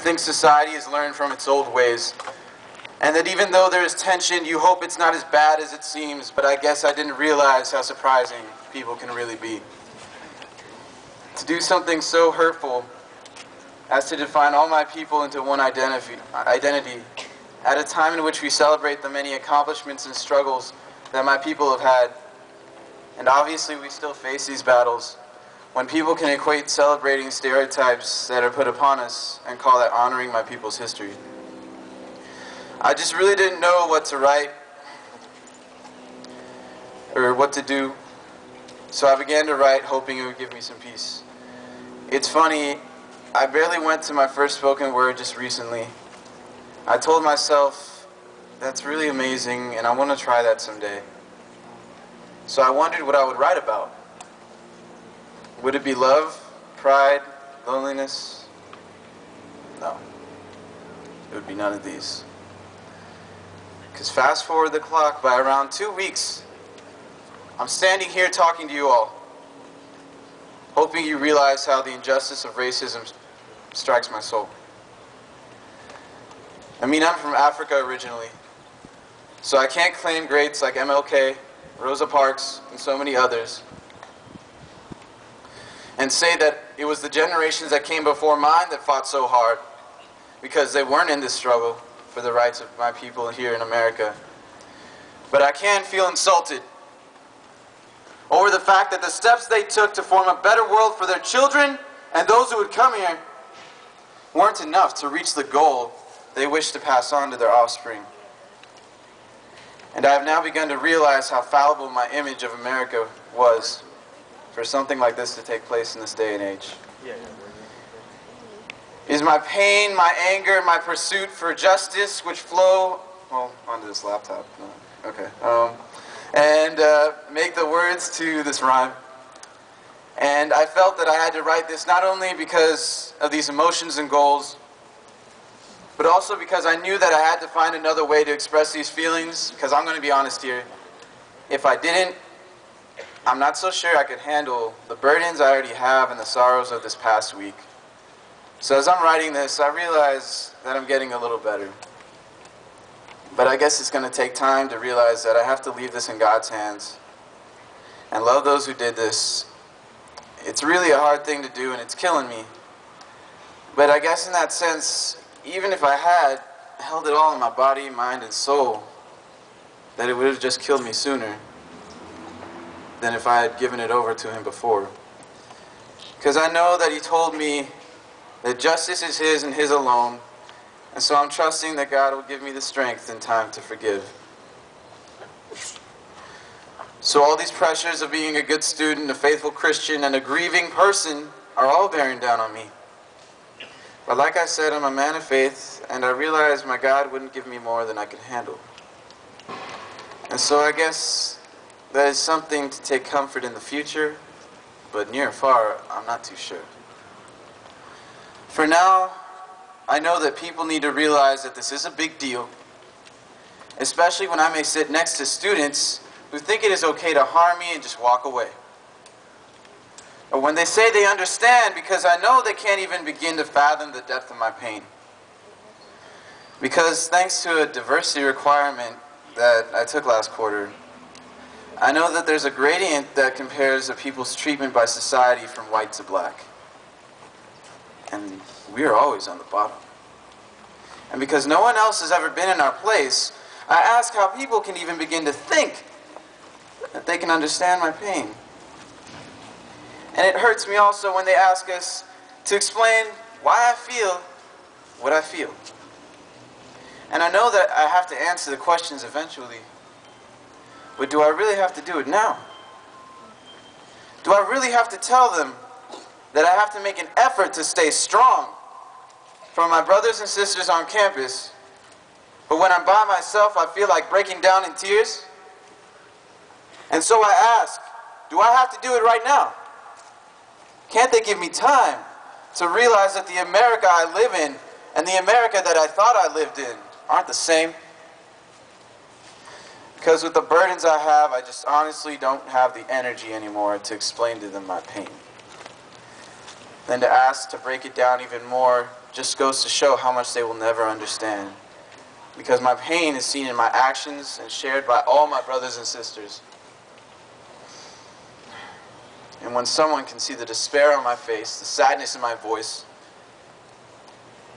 think society has learned from its old ways, and that even though there is tension, you hope it's not as bad as it seems, but I guess I didn't realize how surprising people can really be. To do something so hurtful as to define all my people into one identity, at a time in which we celebrate the many accomplishments and struggles that my people have had. And obviously we still face these battles, when people can equate celebrating stereotypes that are put upon us and call that honoring my people's history. I just really didn't know what to write or what to do, so I began to write, hoping it would give me some peace. It's funny, I barely went to my first spoken word just recently. I told myself, that's really amazing and I want to try that someday. So I wondered what I would write about. Would it be love, pride, loneliness? No. It would be none of these. Because fast forward the clock by around 2 weeks, I'm standing here talking to you all, hoping you realize how the injustice of racism strikes my soul. I mean, I'm from Africa originally, so I can't claim greats like MLK, Rosa Parks, and so many others, and say that it was the generations that came before mine that fought so hard, because they weren't in this struggle for the rights of my people here in America. But I can feel insulted over the fact that the steps they took to form a better world for their children and those who would come here weren't enough to reach the goal they wish to pass on to their offspring. And I have now begun to realize how fallible my image of America was for something like this to take place in this day and age. Is my pain, my anger, my pursuit for justice which flow, well, onto this laptop, no. Okay, and make the words to this rhyme. And I felt that I had to write this not only because of these emotions and goals, but also because I knew that I had to find another way to express these feelings, because I'm going to be honest here, if I didn't, I'm not so sure I could handle the burdens I already have and the sorrows of this past week. So as I'm writing this, I realize that I'm getting a little better. But I guess it's going to take time to realize that I have to leave this in God's hands and love those who did this. It's really a hard thing to do and it's killing me. But I guess in that sense, even if I had held it all in my body, mind, and soul, that it would have just killed me sooner than if I had given it over to him before. Because I know that he told me that justice is his and his alone, and so I'm trusting that God will give me the strength and time to forgive. So all these pressures of being a good student, a faithful Christian, and a grieving person are all bearing down on me. But like I said, I'm a man of faith, and I realize my God wouldn't give me more than I could handle. And so I guess that is something to take comfort in the future, but near or far, I'm not too sure. For now, I know that people need to realize that this is a big deal, especially when I may sit next to students who think it is okay to harm me and just walk away. Or when they say they understand, because I know they can't even begin to fathom the depth of my pain. Because thanks to a diversity requirement that I took last quarter, I know that there's a gradient that compares a people's treatment by society from white to black. And we are always on the bottom. And because no one else has ever been in our place, I ask how people can even begin to think that they can understand my pain. And it hurts me also when they ask us to explain why I feel what I feel. And I know that I have to answer the questions eventually. But do I really have to do it now? Do I really have to tell them that I have to make an effort to stay strong for my brothers and sisters on campus, but when I'm by myself, I feel like breaking down in tears? And so I ask, do I have to do it right now? Can't they give me time to realize that the America I live in and the America that I thought I lived in aren't the same? Because with the burdens I have, I just honestly don't have the energy anymore to explain to them my pain. than to ask to break it down even more just goes to show how much they will never understand. Because my pain is seen in my actions and shared by all my brothers and sisters. And when someone can see the despair on my face, the sadness in my voice,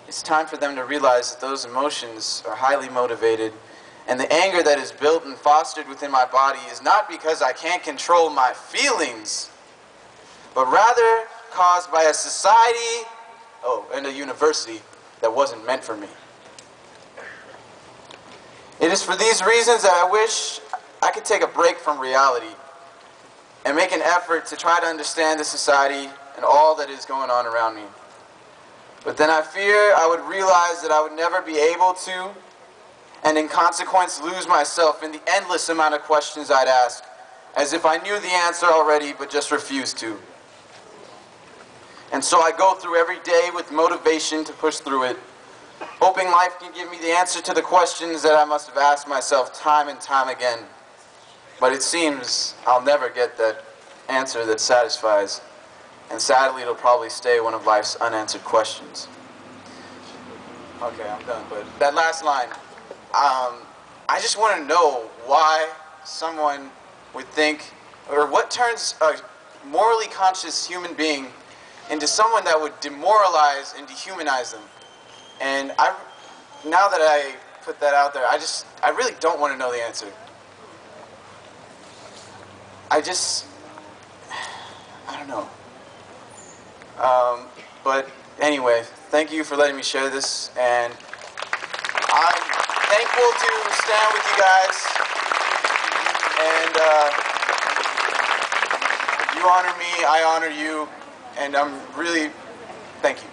it's time for them to realize that those emotions are highly motivated, and the anger that is built and fostered within my body is not because I can't control my feelings, but rather caused by a society, and a university that wasn't meant for me. It is for these reasons that I wish I could take a break from reality and make an effort to try to understand the society and all that is going on around me. But then I fear I would realize that I would never be able to, and in consequence lose myself in the endless amount of questions I'd ask, as if I knew the answer already but just refused to. And so I go through every day with motivation to push through it, hoping life can give me the answer to the questions that I must have asked myself time and time again. But it seems I'll never get that answer that satisfies, and sadly it'll probably stay one of life's unanswered questions. Okay, I'm done, but that last line, I just want to know why someone would think, or what turns a morally conscious human being into someone that would demoralize and dehumanize them. And now that I put that out there, I really don't want to know the answer. I don't know. But anyway, thank you for letting me share this, and I'm thankful to stand with you guys, and you honor me, I honor you, and I'm really, thank you.